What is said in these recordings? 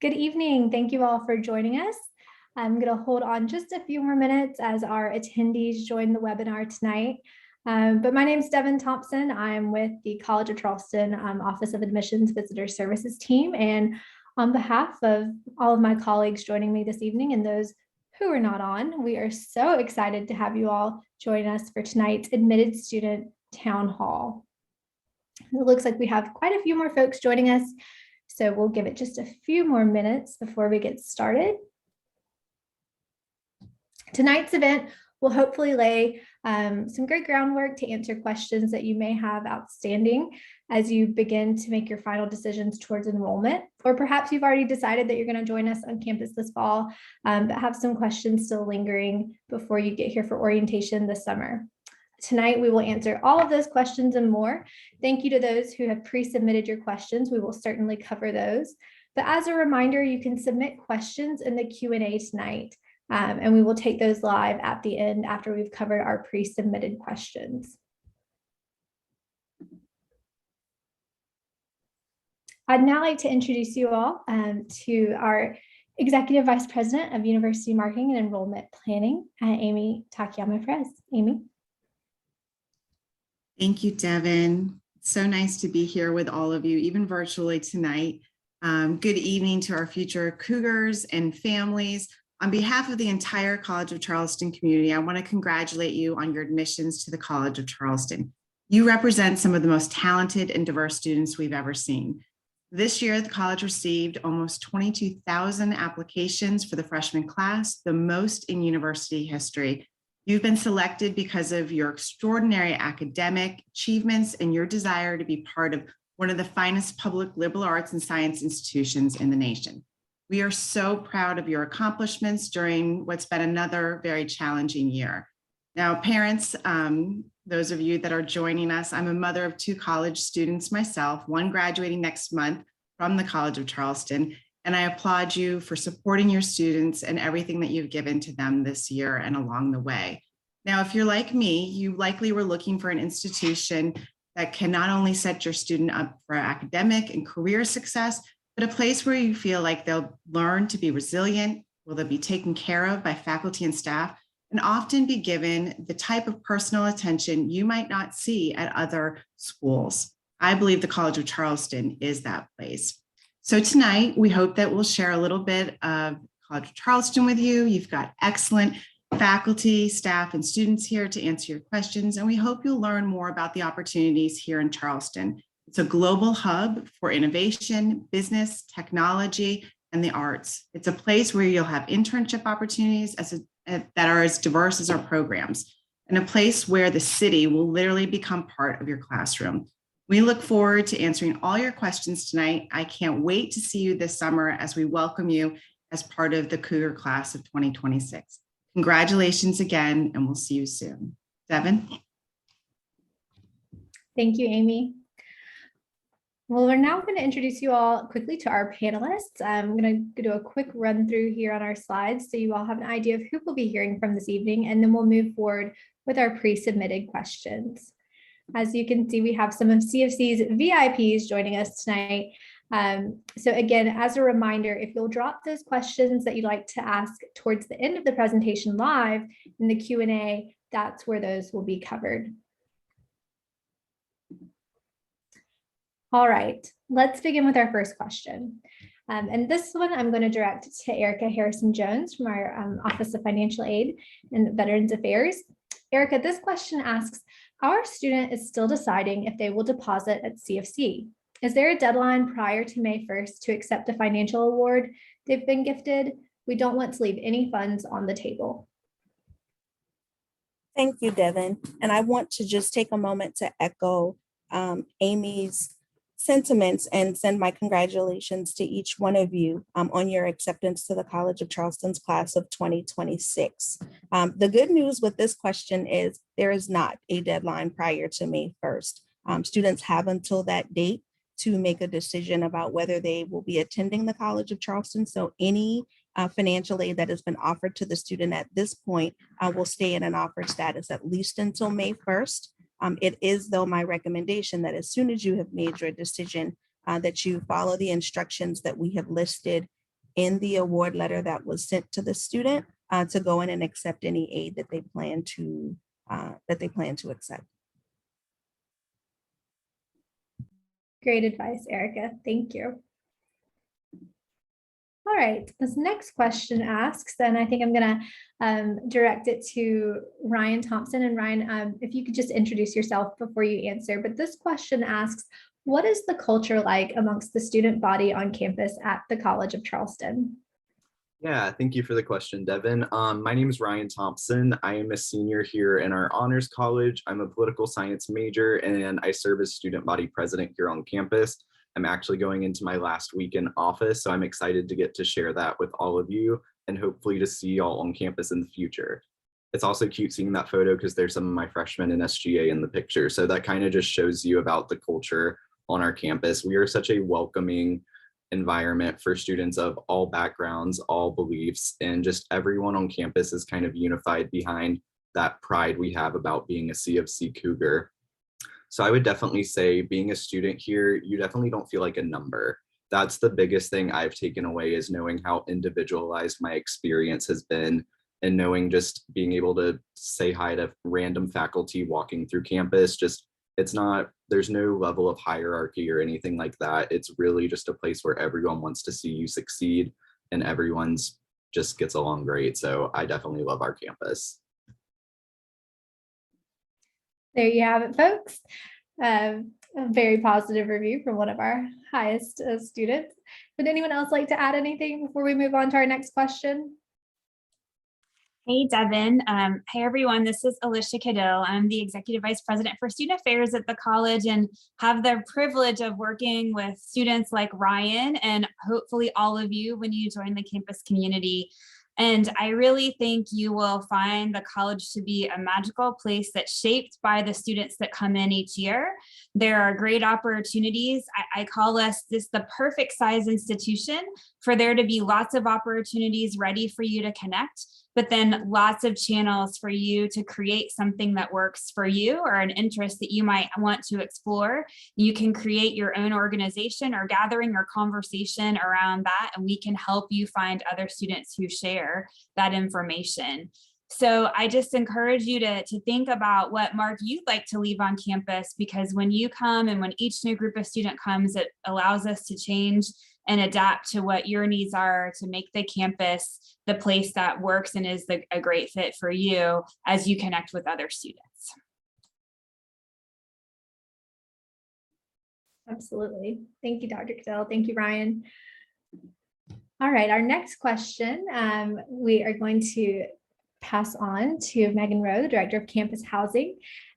Good evening. Thank you all for joining us. I'm going to hold on just a few more minutes as our attendees join the webinar tonight. But my name is Devin Thompson. I'm with the College of Charleston Office of Admissions Visitor Services team. And on behalf of all of my colleagues joining me this evening and those who are not on, we are so excited to have you all join us for tonight's Admitted Student Town Hall. It looks like we have quite a few more folks joining us, so we'll give it just a few more minutes before we get started. Tonight's event will hopefully lay some great groundwork to answer questions that you may have outstanding as you begin to make your final decisions towards enrollment, or perhaps you've already decided that you're going to join us on campus this fall, but have some questions still lingering before you get here for orientation this summer. Tonight, we will answer all of those questions and more. Thank you to those who have pre-submitted your questions. We will certainly cover those. But as a reminder, you can submit questions in the Q&A tonight, and we will take those live at the end after we've covered our pre-submitted questions. I'd now like to introduce you all to our Executive Vice President of University Marketing and Enrollment Planning, Amy Takayama-Perez. Amy. Thank you, Devin. So nice to be here with all of you, even virtually tonight. Good evening to our future Cougars and families. On behalf of the entire College of Charleston community, I want to congratulate you on your admissions to the College of Charleston. You represent some of the most talented and diverse students we've ever seen. This year, the college received almost 22,000 applications for the freshman class, the most in university history. You've been selected because of your extraordinary academic achievements and your desire to be part of one of the finest public liberal arts and science institutions in the nation. We are so proud of your accomplishments during what's been another very challenging year. Now, parents, those of you that are joining us, I'm a mother of 2 college students myself, one graduating next month from the College of Charleston. And I applaud you for supporting your students and everything that you've given to them this year and along the way. Now, if you're like me, you likely were looking for an institution that can not only set your student up for academic and career success, but a place where you feel like they'll learn to be resilient, will they be taken care of by faculty and staff, and often be given the type of personal attention you might not see at other schools. I believe the College of Charleston is that place. So tonight, we hope that we'll share a little bit of College of Charleston with you. You've got excellent faculty, staff, and students here to answer your questions, and we hope you'll learn more about the opportunities here in Charleston. It's a global hub for innovation, business, technology, and the arts. It's a place where you'll have internship opportunities that are as diverse as our programs, and a place where the city will literally become part of your classroom. We look forward to answering all your questions tonight. I can't wait to see you this summer as we welcome you as part of the Cougar class of 2026. Congratulations again, and we'll see you soon. Devin? Thank you, Amy. Well, we're now going to introduce you all quickly to our panelists. I'm going to do a quick run through here on our slides so you all have an idea of who we'll be hearing from this evening, and then we'll move forward with our pre-submitted questions. As you can see, we have some of CofC's VIPs joining us tonight. So again, as a reminder, if you'll drop those questions that you'd like to ask towards the end of the presentation live in the Q&A, that's where those will be covered. All right, let's begin with our first question. And this one I'm going to direct to Erica Harrison-Jones from our Office of Financial Aid and Veterans Affairs. Erica, this question asks, our student is still deciding if they will deposit at CofC. Is there a deadline prior to May 1st to accept a financial award they've been gifted? We don't want to leave any funds on the table. Thank you, Devin. And I want to just take a moment to echo Amy's sentiments and send my congratulations to each one of you on your acceptance to the College of Charleston's class of 2026. The good news with this question is there is not a deadline prior to May 1st. Students have until that date to make a decision about whether they will be attending the College of Charleston. So any financial aid that has been offered to the student at this point will stay in an offered status at least until May 1st. It is, though, my recommendation that as soon as you have made your decision, that you follow the instructions that we have listed in the award letter that was sent to the student to go in and accept any aid that they plan to accept. Great advice, Erica. Thank you. All right, this next question asks, and I think I'm going to direct it to Ryan Thompson. And Ryan, if you could just introduce yourself before you answer. But this question asks, what is the culture like amongst the student body on campus at the College of Charleston? Yeah, thank you for the question, Devin. My name is Ryan Thompson. I am a senior here in our honors college. I'm a political science major and I serve as student body president here on campus. I'm actually going into my last week in office, so I'm excited to get to share that with all of you and hopefully to see y'all on campus in the future. It's also cute seeing that photo because there's some of my freshmen in SGA in the picture. So that kind of just shows you about the culture on our campus. We are such a welcoming environment for students of all backgrounds, all beliefs, and just everyone on campus is kind of unified behind that pride we have about being a CofC Cougar. So I would definitely say being a student here, you definitely don't feel like a number. That's the biggest thing I've taken away, is knowing how individualized my experience has been and knowing just being able to say hi to random faculty walking through campus. Just, it's not, there's no level of hierarchy or anything like that. It's really just a place where everyone wants to see you succeed and everyone's just gets along great. So I definitely love our campus. There you have it, folks. A very positive review from one of our highest students. Would anyone else like to add anything before we move on to our next question? Hey, Devin. Hey, everyone. This is Alicia Cadill. I'm the Executive Vice President for Student Affairs at the college and have the privilege of working with students like Ryan and hopefully all of you when you join the campus community. And I really think you will find the college to be a magical place that's shaped by the students that come in each year. There are great opportunities. I call us this the perfect size institution for there to be lots of opportunities ready for you to connect, but then lots of channels for you to create something that works for you or an interest that you might want to explore. You can create your own organization or gathering or conversation around that, and we can help you find other students who share that information. So I just encourage you to think about what mark you'd like to leave on campus, because when you come and when each new group of student comes, it allows us to change and adapt to what your needs are to make the campus the place that works and is a great fit for you as you connect with other students. Absolutely. Thank you, Dr. Cadill. Thank you, Ryan. All right, our next question, we are going to pass on to Megan Rowe, the Director of Campus Housing.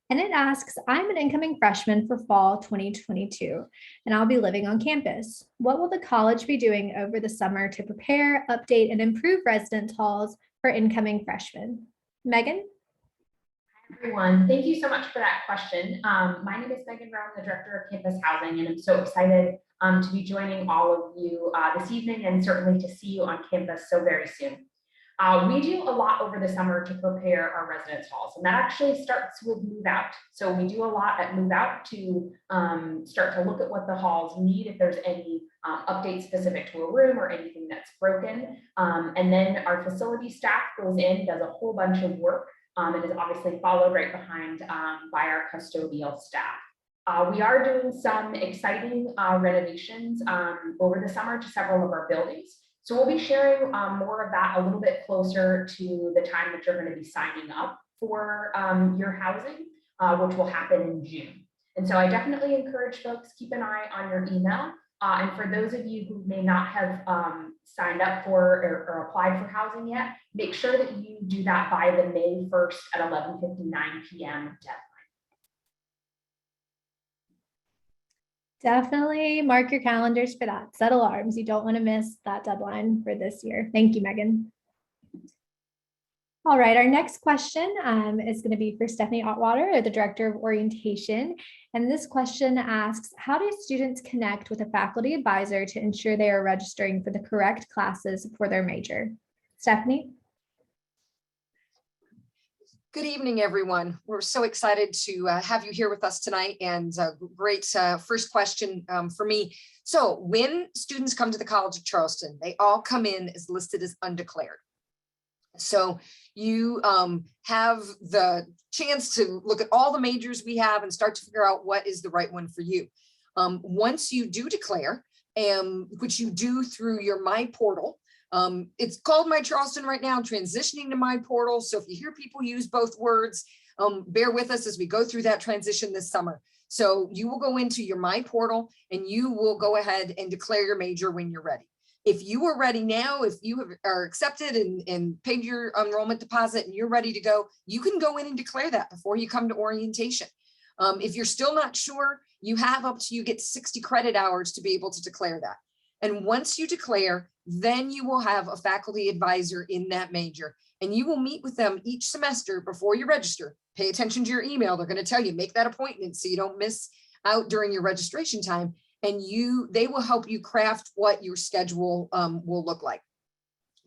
And it asks, I'm an incoming freshman for fall 2022, and I'll be living on campus. What will the college be doing over the summer to prepare, update, and improve residence halls for incoming freshmen? Megan? Hi, everyone. Thank you so much for that question. My name is Megan Rowe, I'm the Director of Campus Housing, and I'm so excited to be joining all of you this evening and certainly to see you on campus so very soon. We do a lot over the summer to prepare our residence halls, and that actually starts with move out. So we do a lot at move out to start to look at what the halls need, if there's any updates specific to a room or anything that's broken. And then our facility staff goes in, does a whole bunch of work, and is obviously followed right behind by our custodial staff. We are doing some exciting renovations over the summer to several of our buildings. So we'll be sharing more of that a little bit closer to the time that you're going to be signing up for your housing, which will happen in June. And so I definitely encourage folks, keep an eye on your email. And for those of you who may not have signed up for or applied for housing yet, make sure that you do that by the May 1st at 11:59 p.m. deadline. Definitely mark your calendars for that. Set alarms. You don't want to miss that deadline for this year. Thank you, Megan. All right, our next question is going to be for Stephanie Otwater, the Director of Orientation. And this question asks, how do students connect with a faculty advisor to ensure they are registering for the correct classes for their major? Stephanie? Good evening, everyone. We're so excited to have you here with us tonight, and great first question for me. So when students come to the College of Charleston, they all come in as listed as undeclared. So you have the chance to look at all the majors we have and start to figure out what is the right one for you. Once you do declare, which you do through your My Portal, it's called My Charleston right now, transitioning to My Portal. So if you hear people use both words, bear with us as we go through that transition this summer. So you will go into your My Portal and you will go ahead and declare your major when you're ready. If you are ready now, if you are accepted and paid your enrollment deposit and you're ready to go, you can go in and declare that before you come to orientation. If you're still not sure, you have you get 60 credit hours to be able to declare that. And once you declare, then you will have a faculty advisor in that major, and you will meet with them each semester before you register. Pay attention to your email. They're going to tell you, make that appointment so you don't miss out during your registration time. And they will help you craft what your schedule will look like.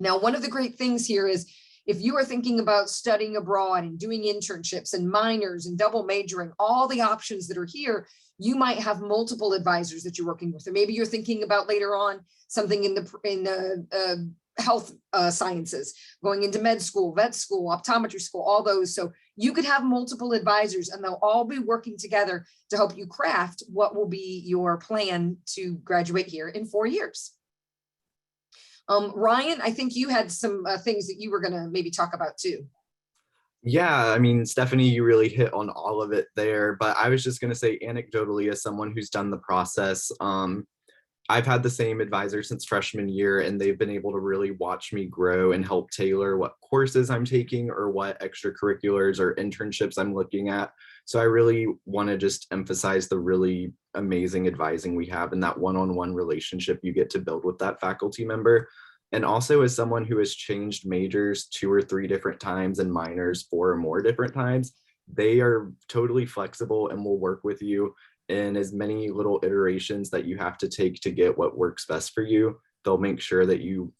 Now, one of the great things here is if you are thinking about studying abroad and doing internships and minors and double majoring, all the options that are here, you might have multiple advisors that you're working with. Or maybe you're thinking about later on something in the health sciences, going into med school, vet school, optometry school, all those. So you could have multiple advisors and they'll all be working together to help you craft what will be your plan to graduate here in 4 years. Ryan, I think you had some things that you were going to maybe talk about too. Yeah, I mean, Stephanie, you really hit on all of it there, but I was just going to say anecdotally, as someone who's done the process, I've had the same advisor since freshman year, and they've been able to really watch me grow and help tailor what courses I'm taking or what extracurriculars or internships I'm looking at. So I really want to just emphasize the really amazing advising we have and that one-on-one relationship you get to build with that faculty member. And also, as someone who has changed majors 2 or 3 different times and minors 4 or more different times, they are totally flexible and will work with you in as many little iterations that you have to take to get what works best for you. They'll make sure that you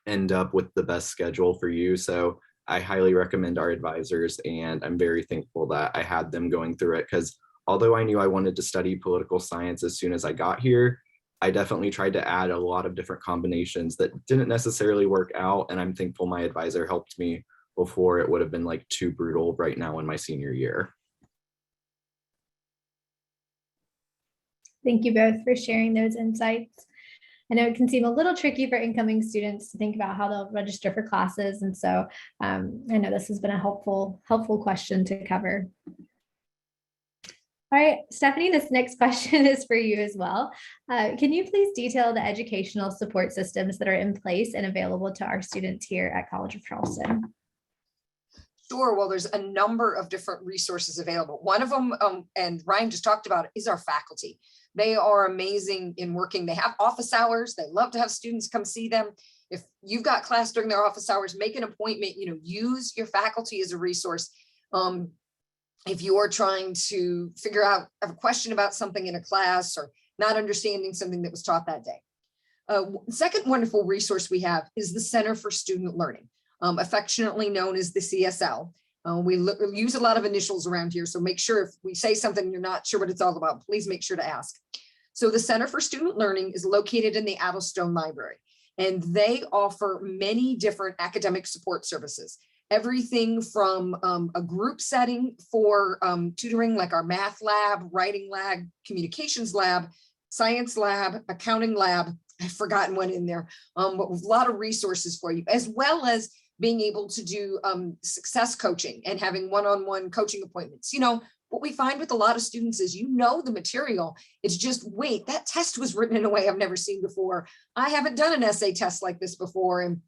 end up with the best schedule for you. So I highly recommend our advisors, and I'm very thankful that I had them going through it, because although I knew I wanted to study political science as soon as I got here, I definitely tried to add a lot of different combinations that didn't necessarily work out. And I'm thankful my advisor helped me before it would have been like too brutal right now in my senior year. Thank you both for sharing those insights. I know it can seem a little tricky for incoming students to think about how they'll register for classes. And so I know this has been a helpful question to cover. All right, Stephanie, this next question is for you as well. Can you please detail the educational support systems that are in place and available to our students here at College of Charleston? Sure. Well, there's a number of different resources available. One of them, and Ryan just talked about it, is our faculty. They are amazing in working. They have office hours. They love to have students come see them. If you've got class during their office hours, make an appointment, use your faculty as a resource. If you are trying to have a question about something in a class or not understanding something that was taught that day. Second wonderful resource we have is the Center for Student Learning, affectionately known as the CSL. We use a lot of initials around here, so make sure if we say something you're not sure what it's all about, please make sure to ask. So the Center for Student Learning is located in the Addlestone Library, and they offer many different academic support services. Everything from a group setting for tutoring, like our math lab, writing lab, communications lab, science lab, accounting lab. I've forgotten one in there, but a lot of resources for you, as well as being able to do success coaching and having one-on-one coaching appointments. What we find with a lot of students is, the material, it's just, wait, that test was written in a way I've never seen before. I haven't done an essay test like this before. And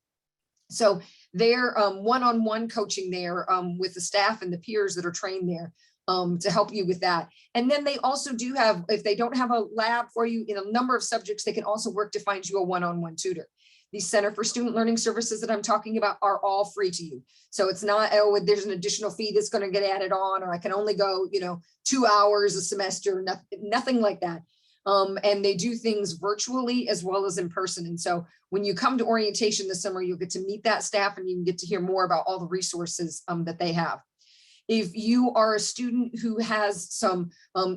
so they're one-on-one coaching there with the staff and the peers that are trained there to help you with that. And then they also do have, if they don't have a lab for you in a number of subjects, they can also work to find you a one-on-one tutor. The Center for Student Learning Services that I'm talking about are all free to you. So it's not, oh, there's an additional fee that's going to get added on, or I can only go, 2 hours a semester, nothing like that. And they do things virtually as well as in person. And so when you come to orientation this summer, you'll get to meet that staff and you can get to hear more about all the resources that they have. If you are a student who has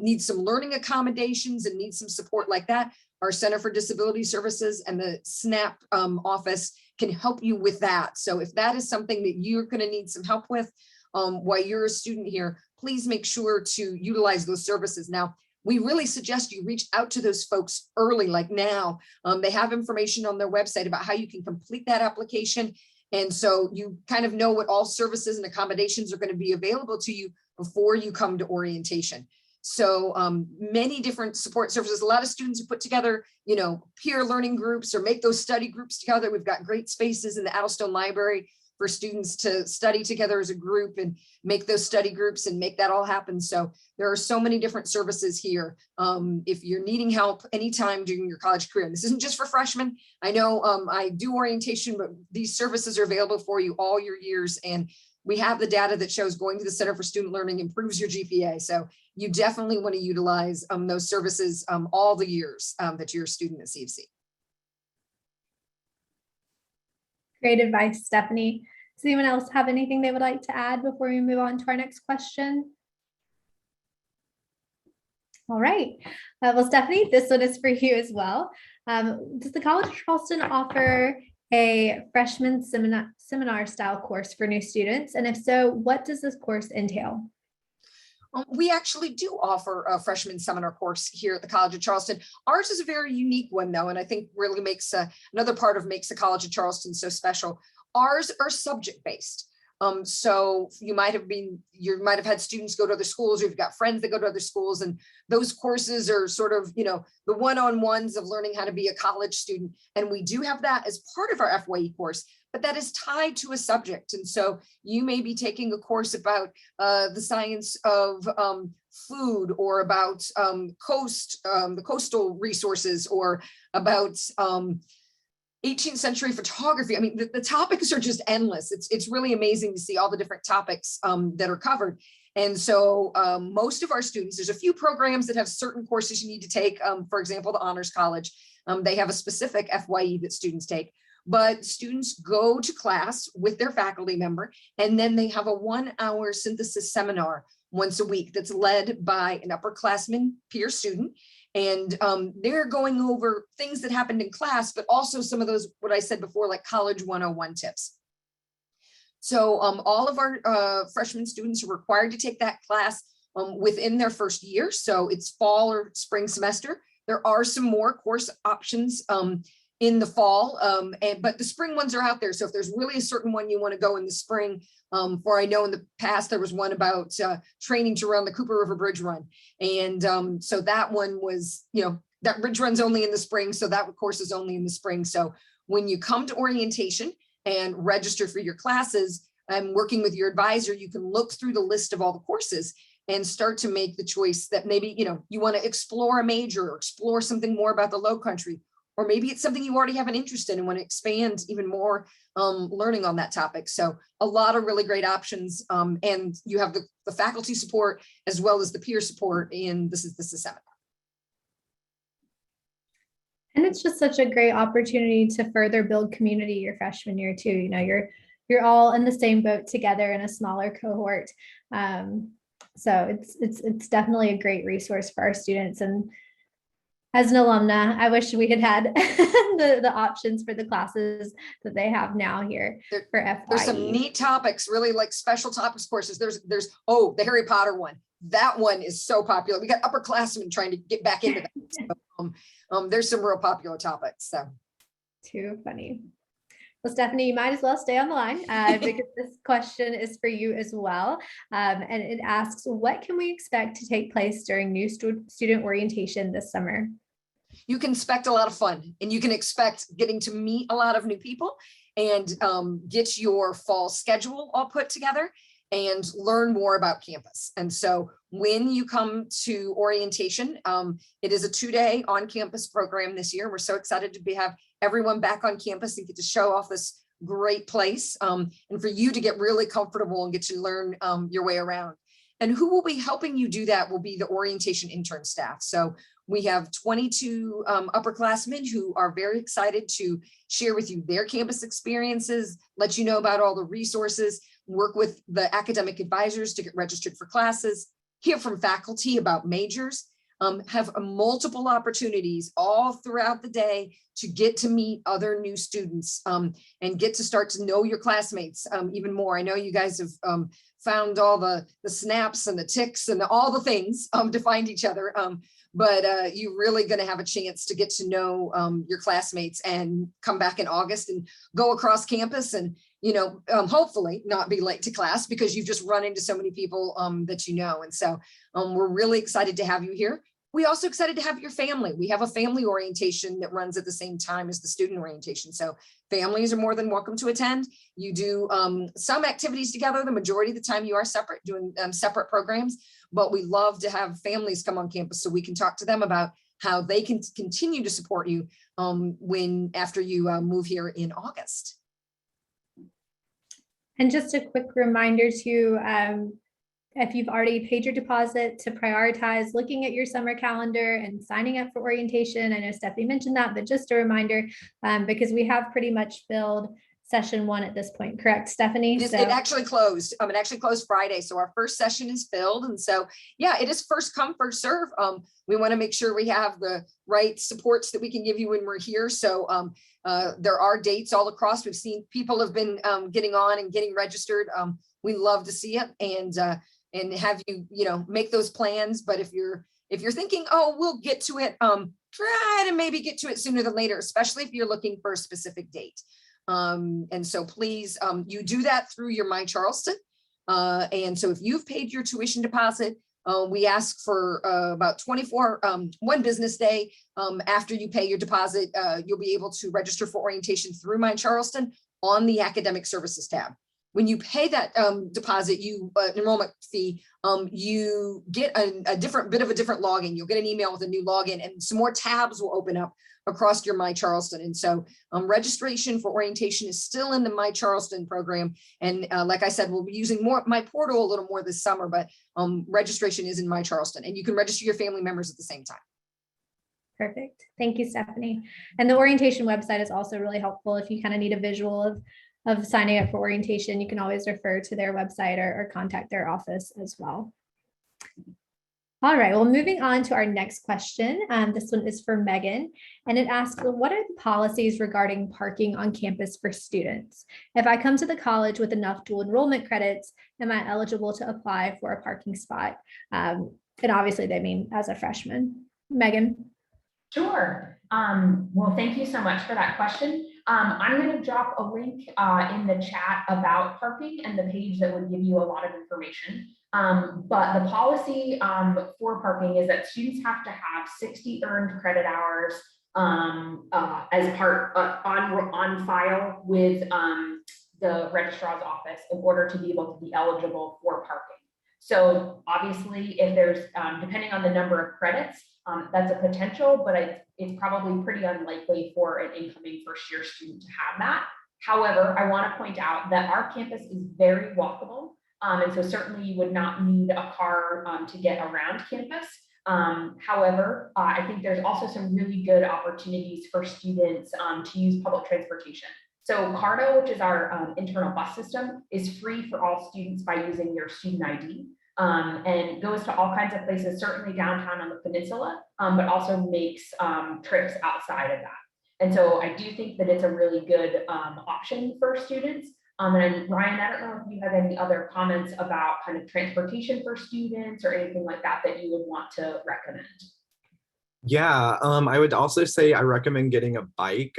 needs some learning accommodations and needs some support like that, our Center for Disability Services and the SNAP office can help you with that. So if that is something that you're going to need some help with while you're a student here, please make sure to utilize those services. Now, we really suggest you reach out to those folks early, like now. They have information on their website about how you can complete that application. And so you kind of know what all services and accommodations are going to be available to you before you come to orientation. So many different support services. A lot of students have put together, peer learning groups or make those study groups together. We've got great spaces in the Addlestone Library for students to study together as a group and make those study groups and make that all happen. So there are so many different services here. If you're needing help anytime during your college career, and this isn't just for freshmen. I know I do orientation, but these services are available for you all your years. And we have the data that shows going to the Center for Student Learning improves your GPA. So you definitely want to utilize those services all the years that you're a student at CofC. Great advice, Stephanie. Does anyone else have anything they would like to add before we move on to our next question? All right. Well, Stephanie, this one is for you as well. Does the College of Charleston offer a freshman seminar style course for new students? And if so, what does this course entail? We actually do offer a freshman seminar course here at the College of Charleston. Ours is a very unique one, though, and I think really makes another part of makes the College of Charleston so special. Ours are subject-based. So you might have had students go to other schools, or you've got friends that go to other schools, and those courses are sort of, the one-on-ones of learning how to be a college student. And we do have that as part of our FYE course, but that is tied to a subject. And so you may be taking a course about the science of food, or about the coastal resources, or about 18th century photography. I mean, the topics are just endless. It's really amazing to see all the different topics that are covered. And so most of our students, there's a few programs that have certain courses you need to take. For example, the Honors College, they have a specific FYE that students take. But students go to class with their faculty member, and then they have a 1-hour synthesis seminar once a week that's led by an upperclassman peer student. And they're going over things that happened in class, but also some of those, what I said before, like college 101 tips. So all of our freshman students are required to take that class within their first year. So it's fall or spring semester. There are some more course options in the fall, but the spring ones are out there. So if there's really a certain one you want to go in the spring, for I know in the past there was one about training to run the Cooper River Bridge Run. And so that one was, that bridge run's only in the spring. So that course is only in the spring. So when you come to orientation and register for your classes, and working with your advisor, you can look through the list of all the courses and start to make the choice that maybe, you want to explore a major or explore something more about the Low Country. Or maybe it's something you already have an interest in and want to expand even more learning on that topic. So a lot of really great options. And you have the faculty support as well as the peer support in this seminar. And it's just such a great opportunity to further build community your freshman year too. You're all in the same boat together in a smaller cohort. So it's definitely a great resource for our students. And as an alumna, I wish we had the options for the classes that they have now here for FYE. There's some neat topics, really like special topics courses. There's the Harry Potter one. That one is so popular. We got upperclassmen trying to get back into that. So, there's some real popular topics. So too funny. Well, Stephanie, you might as well stay on the line because this question is for you as well. And it asks, what can we expect to take place during new student orientation this summer? You can expect a lot of fun, and you can expect getting to meet a lot of new people and get your fall schedule all put together and learn more about campus. And so when you come to orientation, it is a 2-day on-campus program this year. We're so excited to have everyone back on campus and get to show off this great place, and for you to get really comfortable and get to learn your way around. And who will be helping you do that will be the orientation intern staff. So we have 22 upperclassmen who are very excited to share with you their campus experiences, let you know about all the resources, work with the academic advisors to get registered for classes, hear from faculty about majors. have multiple opportunities all throughout the day to get to meet other new students and get to start to know your classmates even more. I know you guys have found all the snaps and the ticks and all the things to find each other. But you're really going to have a chance to get to know your classmates and come back in August and go across campus and, hopefully not be late to class because you've just run into so many people that you know. And so we're really excited to have you here. We're also excited to have your family. We have a family orientation that runs at the same time as the student orientation. So families are more than welcome to attend. You do some activities together. The majority of the time you are separate, doing separate programs, but we love to have families come on campus so we can talk to them about how they can continue to support you after you move here in August. And just a quick reminder to, if you've already paid your deposit, to prioritize looking at your summer calendar and signing up for orientation. I know Stephanie mentioned that, but just a reminder, because we have pretty much filled session 1 at this point, correct, Stephanie? It actually closed. It actually closed Friday. So our first session is filled. And so, yeah, it is first come, first serve. We want to make sure we have the right supports that we can give you when we're here. So there are dates all across. We've seen people have been getting on and getting registered. We love to see it and have you, make those plans. But if you're thinking, oh, we'll get to it, try to maybe get to it sooner than later, especially if you're looking for a specific date. And so please, you do that through your My Charleston. And so if you've paid your tuition deposit, we ask for about 1 business day after you pay your deposit, you'll be able to register for orientation through My Charleston on the academic services tab. When you pay that deposit, enrollment fee, you get a different login. You'll get an email with a new login and some more tabs will open up across your My Charleston. And so registration for orientation is still in the My Charleston program. And like I said, we'll be using My Portal a little more this summer, but registration is in My Charleston and you can register your family members at the same time. Perfect. Thank you, Stephanie. And the orientation website is also really helpful if you kind of need a visual of signing up for orientation. You can always refer to their website or contact their office as well. All right, well, moving on to our next question. This one is for Megan, and it asks, what are the policies regarding parking on campus for students? If I come to the college with enough dual enrollment credits, am I eligible to apply for a parking spot? And obviously they mean as a freshman. Megan. Sure. Well, thank you so much for that question. I'm going to drop a link in the chat about parking and the page that would give you a lot of information. But the policy for parking is that students have to have 60 earned credit hours as part on file with the registrar's office in order to be able to be eligible for parking. So obviously, if there's, depending on the number of credits, that's a potential, but it's probably pretty unlikely for an incoming first-year student to have that. However, I want to point out that our campus is very walkable. And so certainly you would not need a car to get around campus. However, I think there's also some really good opportunities for students to use public transportation. So CARDO, which is our internal bus system, is free for all students by using your student ID. And goes to all kinds of places, certainly downtown on the peninsula, but also makes trips outside of that. And so I do think that it's a really good option for students. And Ryan, I don't know if you have any other comments about kind of transportation for students or anything like that that you would want to recommend. Yeah, I would also say I recommend getting a bike.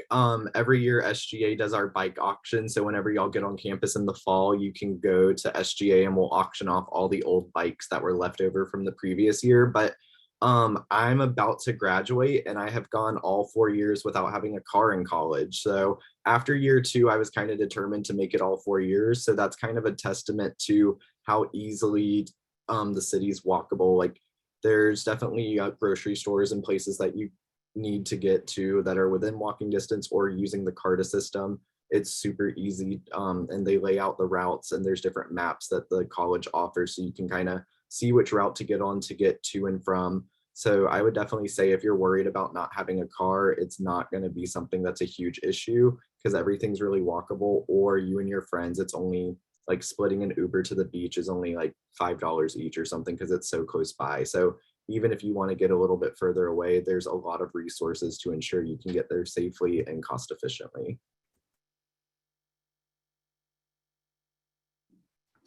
Every year SGA does our bike auction. So whenever y'all get on campus in the fall, you can go to SGA and we'll auction off all the old bikes that were left over from the previous year. But I'm about to graduate and I have gone all 4 years without having a car in college. So after year 2, I was kind of determined to make it all 4 years. So that's kind of a testament to how easily the city's walkable. Like, there's definitely grocery stores and places that you need to get to that are within walking distance or using the CARTA system. It's super easy and they lay out the routes and there's different maps that the college offers so you can kind of see which route to get on to get to and from. So I would definitely say if you're worried about not having a car, it's not going to be something that's a huge issue because everything's really walkable, or you and your friends, it's only like splitting an Uber to the beach is only like $5 each or something because it's so close by. So even if you want to get a little bit further away, there's a lot of resources to ensure you can get there safely and cost efficiently.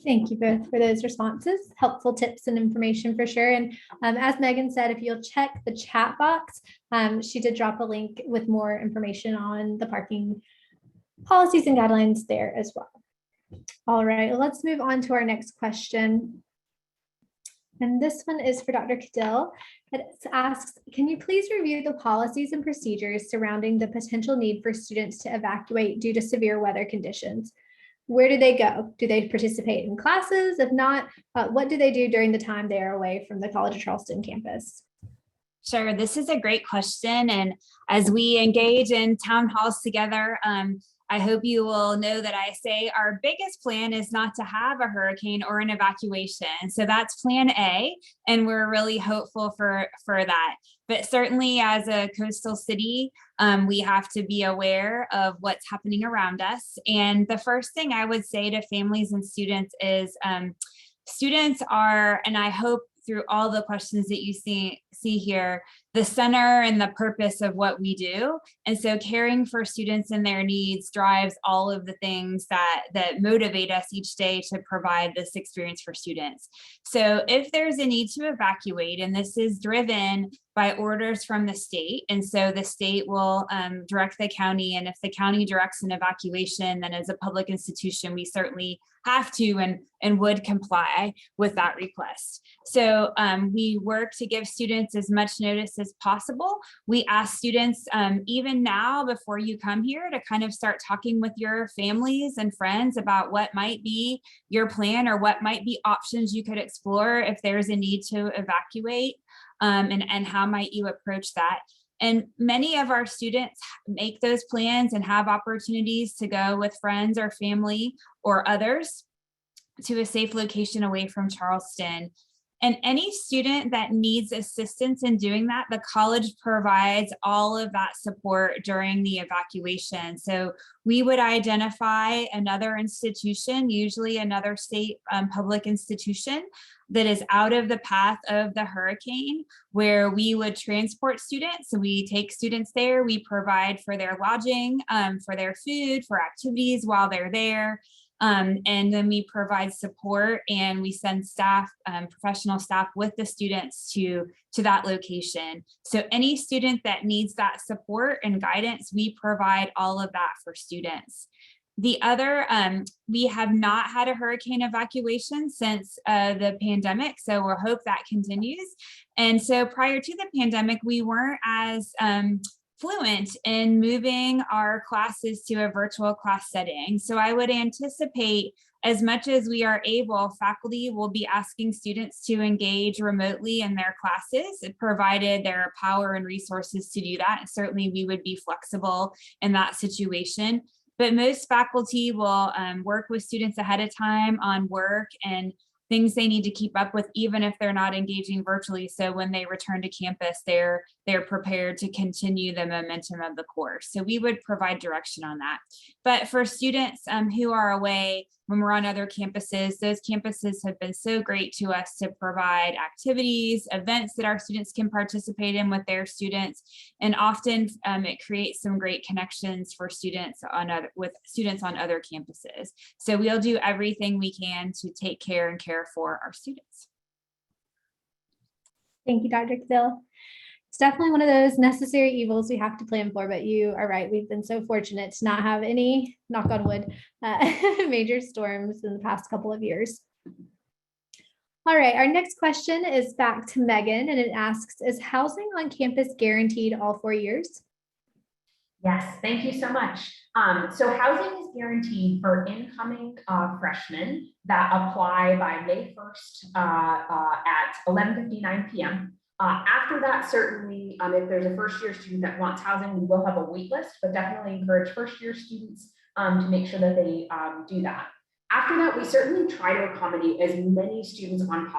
Thank you both for those responses. Helpful tips and information for sure. And as Megan said, if you'll check the chat box, she did drop a link with more information on the parking policies and guidelines there as well. All right, let's move on to our next question. And this one is for Dr. Cadell. It asks, can you please review the policies and procedures surrounding the potential need for students to evacuate due to severe weather conditions? Where do they go? Do they participate in classes? If not, what do they do during the time they are away from the College of Charleston campus? Sure, this is a great question. And as we engage in town halls together, I hope you will know that I say our biggest plan is not to have a hurricane or an evacuation. So that's plan A, and we're really hopeful for that. But certainly as a coastal city, we have to be aware of what's happening around us. And the first thing I would say to families and students is students are, and I hope through all the questions that you see here, the center and the purpose of what we do. And so caring for students and their needs drives all of the things that motivate us each day to provide this experience for students. So if there's a need to evacuate, and this is driven by orders from the state, and so the state will direct the county, and if the county directs an evacuation, then as a public institution, we certainly have to and would comply with that request. So we work to give students as much notice as possible. We ask students, even now before you come here, to kind of start talking with your families and friends about what might be your plan or what might be options you could explore if there's a need to evacuate, and how might you approach that. And many of our students make those plans and have opportunities to go with friends or family or others to a safe location away from Charleston. And any student that needs assistance in doing that, the college provides all of that support during the evacuation. So we would identify another institution, usually another state public institution, that is out of the path of the hurricane, where we would transport students. So we take students there, we provide for their lodging, for their food, for activities while they're there. And then we provide support, and we send staff, professional staff with the students to that location. So any student that needs that support and guidance, we provide all of that for students. The other, we have not had a hurricane evacuation since the pandemic, so we'll hope that continues. And so prior to the pandemic, we weren't as fluent in moving our classes to a virtual class setting. So I would anticipate, as much as we are able, faculty will be asking students to engage remotely in their classes, provided there are power and resources to do that. And certainly we would be flexible in that situation. But most faculty will work with students ahead of time on work and things they need to keep up with, even if they're not engaging virtually. So when they return to campus, they're prepared to continue the momentum of the course. So we would provide direction on that. But for students who are away, when we're on other campuses, those campuses have been so great to us to provide activities, events that our students can participate in with their students. And often it creates some great connections for students with students on other campuses. So we'll do everything we can to take care and care for our students. Thank you, Dr. Cadell. It's definitely one of those necessary evils we have to plan for, but you are right. We've been so fortunate to not have any, knock on wood, major storms in the past couple of years. All right, our next question is back to Megan, and it asks, is housing on campus guaranteed all 4 years? Yes, thank you so much. So housing is guaranteed for incoming freshmen that apply by May 1st at 11:59 p.m. After that, certainly, if there's a first-year student that wants housing, we will have a wait list, but definitely encourage first-year students to make sure that they do that. After that, we certainly try to accommodate as many students on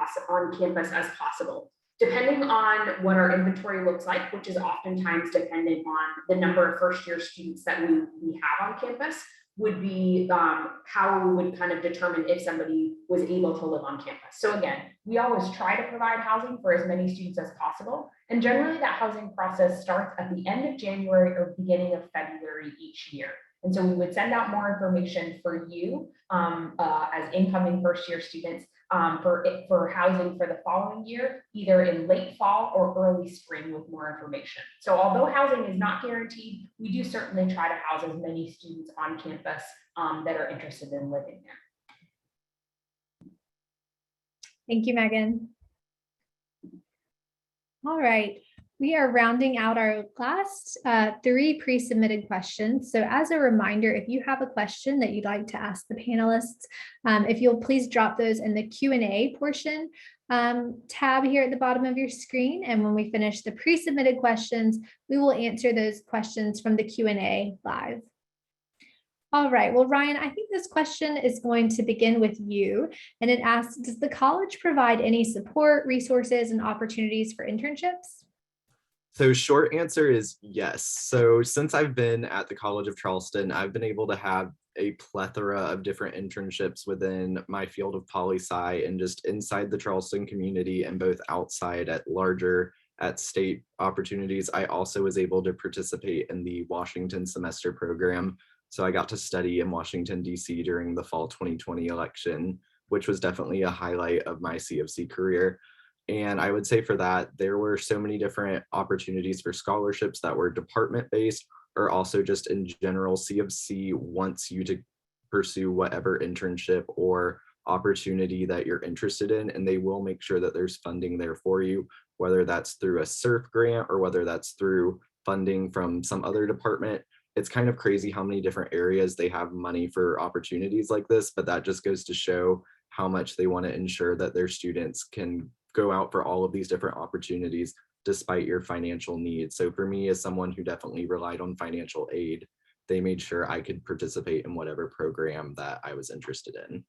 campus as possible, depending on what our inventory looks like, which is oftentimes dependent on the number of first-year students that we have on campus. would be how we would kind of determine if somebody was able to live on campus. So again, we always try to provide housing for as many students as possible. And generally that housing process starts at the end of January or beginning of February each year. And so we would send out more information for you as incoming first year students for housing for the following year, either in late fall or early spring with more information. So although housing is not guaranteed, we do certainly try to house as many students on campus that are interested in living there. Thank you, Megan. All right, we are rounding out our last 3 pre-submitted questions. So as a reminder, if you have a question that you'd like to ask the panelists, if you'll please drop those in the Q&A portion tab here at the bottom of your screen. And when we finish the pre-submitted questions, we will answer those questions from the Q&A live. All right, well, Ryan, I think this question is going to begin with you. And it asks, does the college provide any support, resources, and opportunities for internships? So short answer is yes. So since I've been at the College of Charleston, I've been able to have a plethora of different internships within my field of poli-sci and just inside the Charleston community and both outside at state opportunities. I also was able to participate in the Washington semester program. So I got to study in Washington, D.C. during the fall 2020 election, which was definitely a highlight of my CofC career. And I would say for that, there were so many different opportunities for scholarships that were department-based or also just in general. CofC wants you to pursue whatever internship or opportunity that you're interested in, and they will make sure that there's funding there for you, whether that's through a SURF grant or whether that's through funding from some other department. It's kind of crazy how many different areas they have money for opportunities like this, but that just goes to show how much they want to ensure that their students can go out for all of these different opportunities despite your financial needs. So for me, as someone who definitely relied on financial aid, they made sure I could participate in whatever program that I was interested in.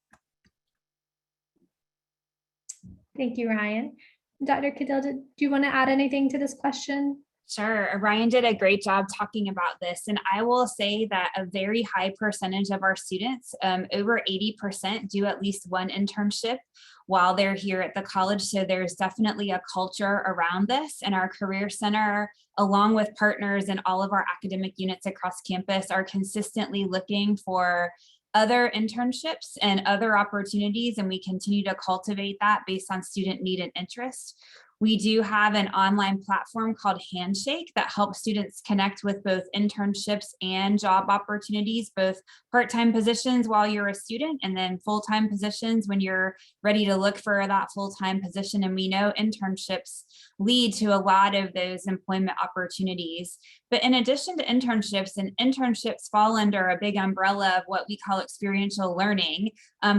Thank you, Ryan. Dr. Cadell, do you want to add anything to this question? Sure. Ryan did a great job talking about this. And I will say that a very high percentage of our students, over 80%, do at least one internship while they're here at the college. So there's definitely a culture around this, and our Career Center, along with partners in all of our academic units across campus, are consistently looking for other internships and other opportunities, and we continue to cultivate that based on student need and interest. We do have an online platform called Handshake that helps students connect with both internships and job opportunities, both part-time positions while you're a student and then full-time positions when you're ready to look for that full-time position. And we know internships lead to a lot of those employment opportunities. But in addition to internships, and internships fall under a big umbrella of what we call experiential learning,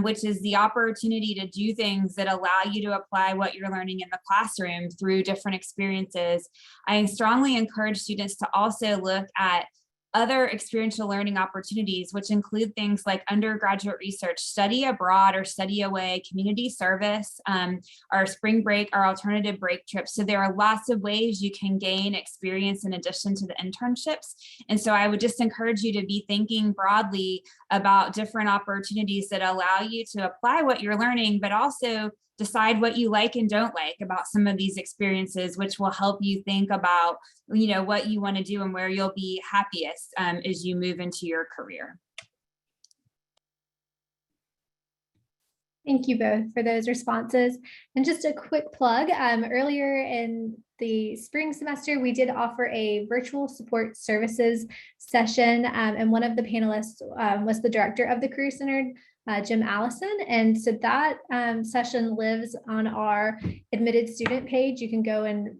which is the opportunity to do things that allow you to apply what you're learning in the classroom through different experiences. I strongly encourage students to also look at other experiential learning opportunities, which include things like undergraduate research, study abroad or study away, community service, our spring break, our alternative break trips. So there are lots of ways you can gain experience in addition to the internships. And so I would just encourage you to be thinking broadly about different opportunities that allow you to apply what you're learning, but also decide what you like and don't like about some of these experiences, which will help you think about, what you want to do and where you'll be happiest as you move into your career. Thank you both for those responses. And just a quick plug, earlier in the spring semester, we did offer a virtual support services session, and one of the panelists was the director of the Career Center, Jim Allison. And so that session lives on our admitted student page. You can go and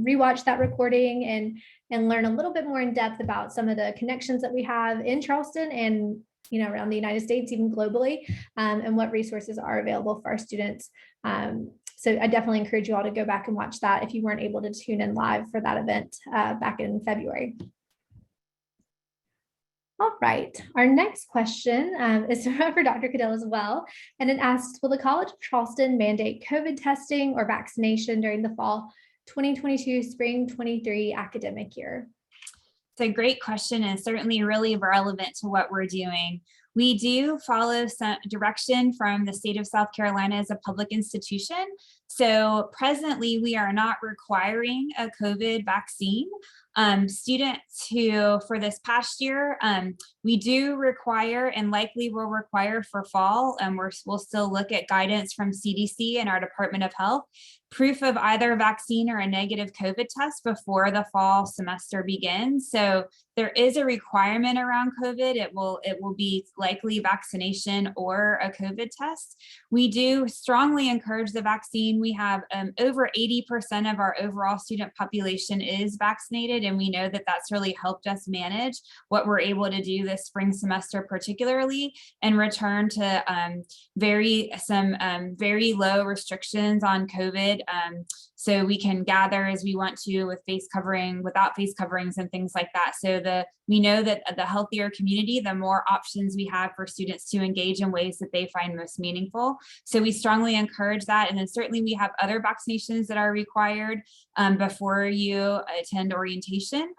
rewatch that recording and learn a little bit more in depth about some of the connections that we have in Charleston and around the United States, even globally, and what resources are available for our students. So I definitely encourage you all to go back and watch that if you weren't able to tune in live for that event back in February. All right, our next question is for Dr. Cadell as well, and it asks, will the College of Charleston mandate COVID testing or vaccination during the fall 2022 spring 23 academic year? It's a great question and certainly really relevant to what we're doing. We do follow some direction from the state of South Carolina as a public institution. So presently, we are not requiring a COVID vaccine. Students who, for this past year, we do require and likely will require for fall, and we'll still look at guidance from CDC and our Department of Health, proof of either vaccine or a negative COVID test before the fall semester begins. So there is a requirement around COVID. It will be likely vaccination or a COVID test. We do strongly encourage the vaccine. We have over 80% of our overall student population is vaccinated, and we know that that's really helped us manage what we're able to do this spring semester, particularly, and return to very low restrictions on COVID. So we can gather as we want to with face covering, without face coverings and things like that. So we know that the healthier community, the more options we have for students to engage in ways that they find most meaningful. So we strongly encourage that. And then certainly we have other vaccinations that are required before you attend orientation.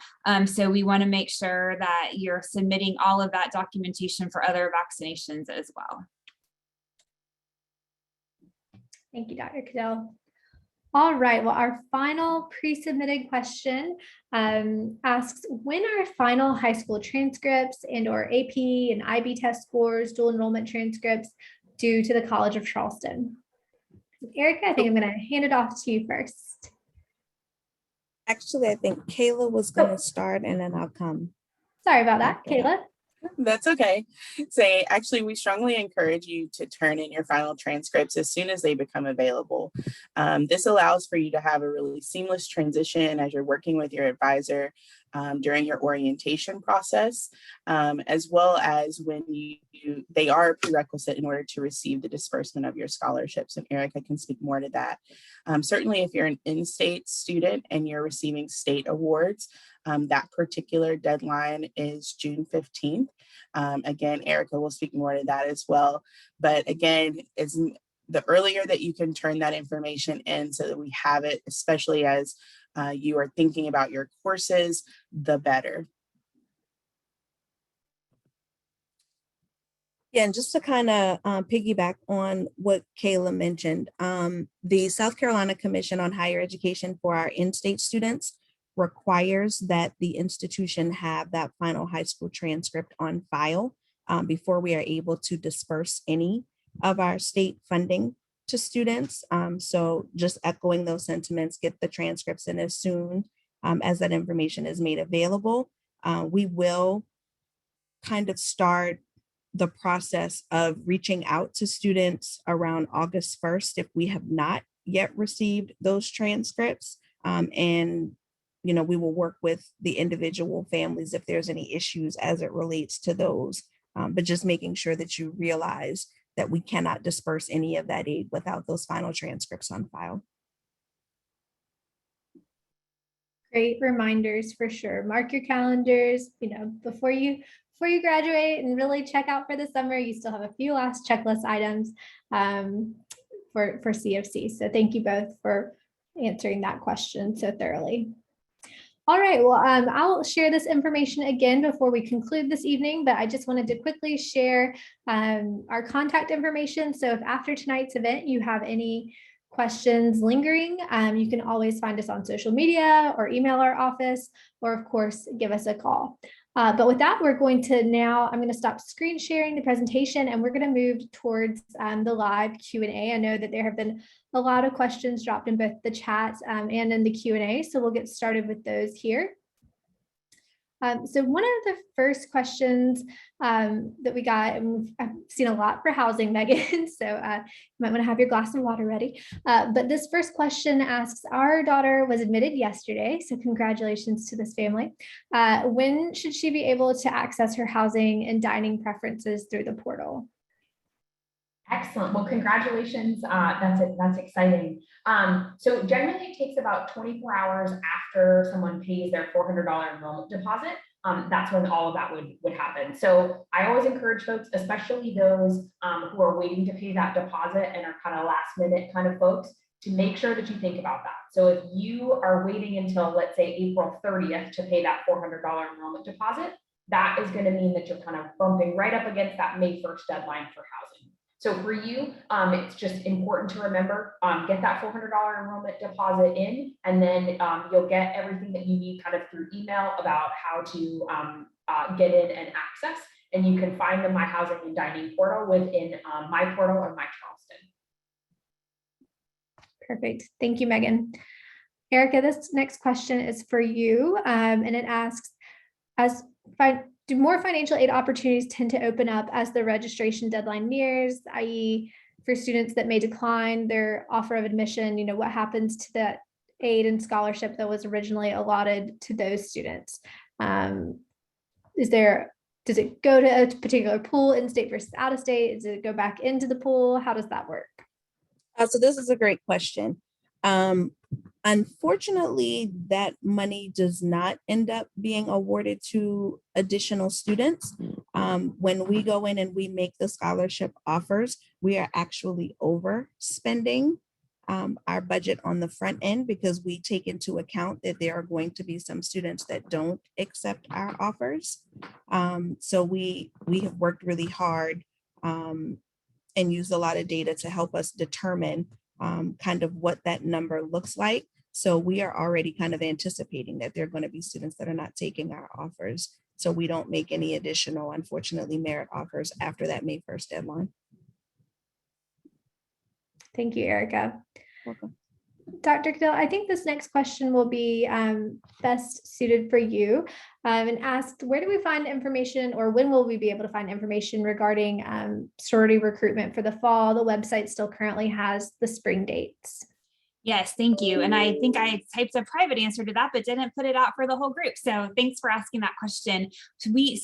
So we want to make sure that you're submitting all of that documentation for other vaccinations as well. Thank you, Dr. Cadell. All right, well, our final pre-submitted question asks, when are final high school transcripts and/or AP and IB test scores, dual enrollment transcripts due to the College of Charleston? Erica, I think I'm going to hand it off to you first. Actually, I think Kayla was going to start and then I'll come. Sorry about that, Kayla. That's okay. Actually, we strongly encourage you to turn in your final transcripts as soon as they become available. This allows for you to have a really seamless transition as you're working with your advisor during your orientation process, as well as when they are a prerequisite in order to receive the disbursement of your scholarships. And Erica can speak more to that. Certainly, if you're an in-state student and you're receiving state awards, that particular deadline is June 15th. Again, Erica will speak more to that as well. But again, it's the earlier that you can turn that information in so that we have it, especially as you are thinking about your courses, the better. Yeah, and just to kind of piggyback on what Kayla mentioned, the South Carolina Commission on Higher Education for our in-state students requires that the institution have that final high school transcript on file before we are able to disperse any of our state funding to students. So just echoing those sentiments, get the transcripts in as soon as that information is made available. We will kind of start the process of reaching out to students around August 1st if we have not yet received those transcripts. And we will work with the individual families if there's any issues as it relates to those, but just making sure that you realize that we cannot disperse any of that aid without those final transcripts on file. Great reminders for sure. Mark your calendars, before you graduate and really check out for the summer. You still have a few last checklist items for CofC. So thank you both for answering that question so thoroughly. All right, well, I'll share this information again before we conclude this evening, but I just wanted to quickly share our contact information. So if after tonight's event you have any questions lingering, you can always find us on social media or email our office, or of course, give us a call. But with that, I'm going to stop screen sharing the presentation and we're going to move towards the live Q&A. I know that there have been a lot of questions dropped in both the chat and in the Q&A, so we'll get started with those here. So one of the first questions that we got, and I've seen a lot for housing, Megan, so you might want to have your glass of water ready. But this first question asks, our daughter was admitted yesterday, so congratulations to this family. When should she be able to access her housing and dining preferences through the portal? Excellent. Well, congratulations. That's exciting. So generally it takes about 24 hours after someone pays their $400 enrollment deposit. That's when all of that would happen. So I always encourage folks, especially those who are waiting to pay that deposit and are kind of last minute kind of folks, to make sure that you think about that. So if you are waiting until, let's say, April 30th to pay that $400 enrollment deposit, that is going to mean that you're kind of bumping right up against that May 1st deadline for housing. So for you, it's just important to remember, get that $400 enrollment deposit in, and then you'll get everything that you need kind of through email about how to get in and access. And you can find the My Housing and Dining portal within My Portal or My Charleston. Perfect. Thank you, Megan. Erica, this next question is for you, and it asks, do more financial aid opportunities tend to open up as the registration deadline nears, i.e. for students that may decline their offer of admission, what happens to that aid and scholarship that was originally allotted to those students? Does it go to a particular pool, in-state versus out-of-state? Does it go back into the pool? How does that work? So this is a great question. Unfortunately, that money does not end up being awarded to additional students. When we go in and we make the scholarship offers, we are actually overspending our budget on the front end because we take into account that there are going to be some students that don't accept our offers. So we have worked really hard and used a lot of data to help us determine kind of what that number looks like. So we are already kind of anticipating that there are going to be students that are not taking our offers. So we don't make any additional, unfortunately, merit offers after that May 1st deadline. Thank you, Erica. Welcome. Dr. Cadell, I think this next question will be best suited for you, and asked, where do we find information, or when will we be able to find information regarding sorority recruitment for the fall? The website still currently has the spring dates. Yes, thank you. And I think I typed a private answer to that, but didn't put it out for the whole group. So thanks for asking that question. We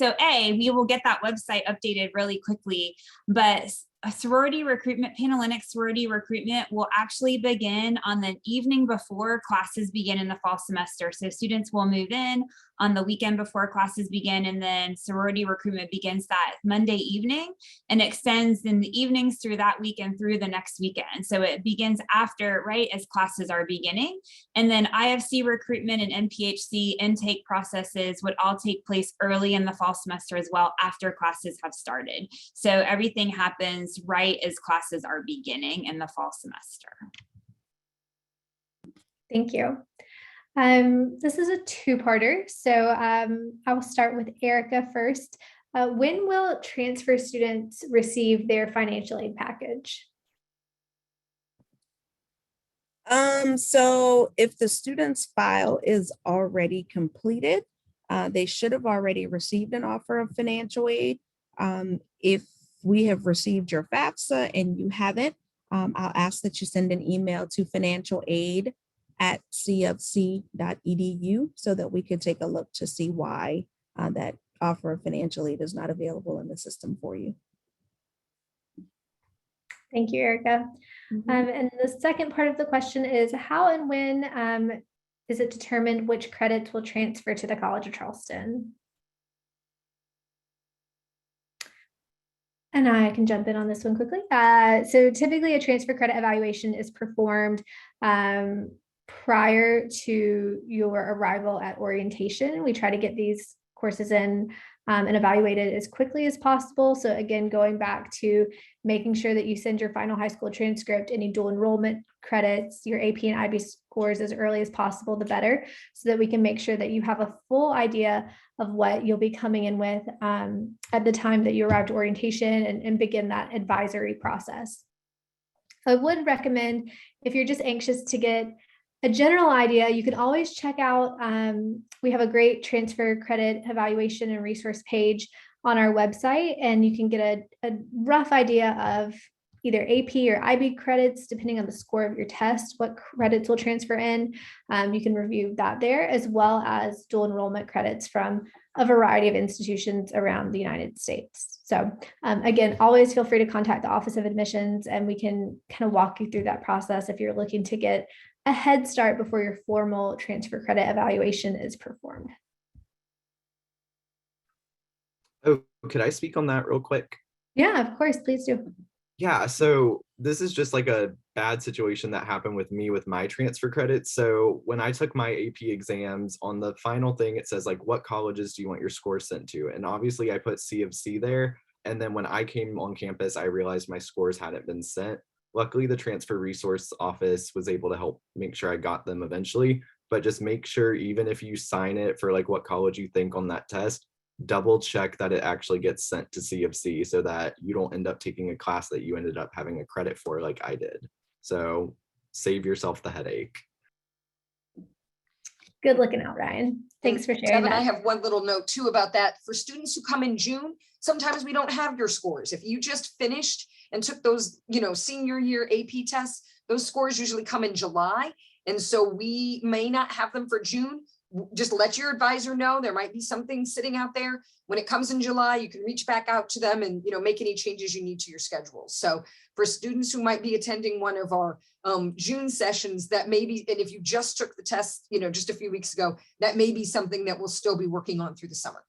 will get that website updated really quickly, but a sorority recruitment, Panhellenic sorority recruitment will actually begin on the evening before classes begin in the fall semester. So students will move in on the weekend before classes begin, and then sorority recruitment begins that Monday evening and extends in the evenings through that weekend through the next weekend. So it begins after, right, as classes are beginning. And then IFC recruitment and NPHC intake processes would all take place early in the fall semester as well, after classes have started. So everything happens right as classes are beginning in the fall semester. Thank you. This is a two-parter, so I will start with Erica first. When will transfer students receive their financial aid package? So if the student's file is already completed, they should have already received an offer of financial aid. If we have received your FAFSA and you haven't, I'll ask that you send an email to financialaid@cofc.edu so that we can take a look to see why that offer of financial aid is not available in the system for you. Thank you, Erica. And the second part of the question is, how and when is it determined which credits will transfer to the College of Charleston? And I can jump in on this one quickly. So typically a transfer credit evaluation is performed prior to your arrival at orientation. We try to get these courses in and evaluated as quickly as possible. So again, going back to making sure that you send your final high school transcript, any dual enrollment credits, your AP and IB scores as early as possible, the better, so that we can make sure that you have a full idea of what you'll be coming in with at the time that you arrive to orientation and begin that advisory process. I would recommend, if you're just anxious to get a general idea, you can always check out, we have a great transfer credit evaluation and resource page on our website, and you can get a rough idea of either AP or IB credits, depending on the score of your test, what credits will transfer in. You can review that there, as well as dual enrollment credits from a variety of institutions around the United States. So again, always feel free to contact the Office of Admissions, and we can kind of walk you through that process if you're looking to get a head start before your formal transfer credit evaluation is performed. Oh, could I speak on that real quick? Yeah, of course, please do. Yeah, so this is just like a bad situation that happened with me with my transfer credits. So when I took my AP exams, on the final thing, it says like, what colleges do you want your scores sent to? And obviously I put C of C there. And then when I came on campus, I realized my scores hadn't been sent. Luckily, the transfer resource office was able to help make sure I got them eventually. But just make sure, even if you sign it for like what college you think on that test, double check that it actually gets sent to C of C so that you don't end up taking a class that you ended up having a credit for like I did. So save yourself the headache. Good looking out, Ryan. Thanks for sharing Devin, I that. have one little note too about that. For students who come in June, sometimes we don't have your scores. If you just finished and took those, senior year AP tests, those scores usually come in July. And so we may not have them for June. Just let your advisor know there might be something sitting out there. When it comes in July, you can reach back out to them and make any changes you need to your schedule. So for students who might be attending one of our June sessions, that may be, and if you just took the test, just a few weeks ago, that may be something that we'll still be working on through the summer.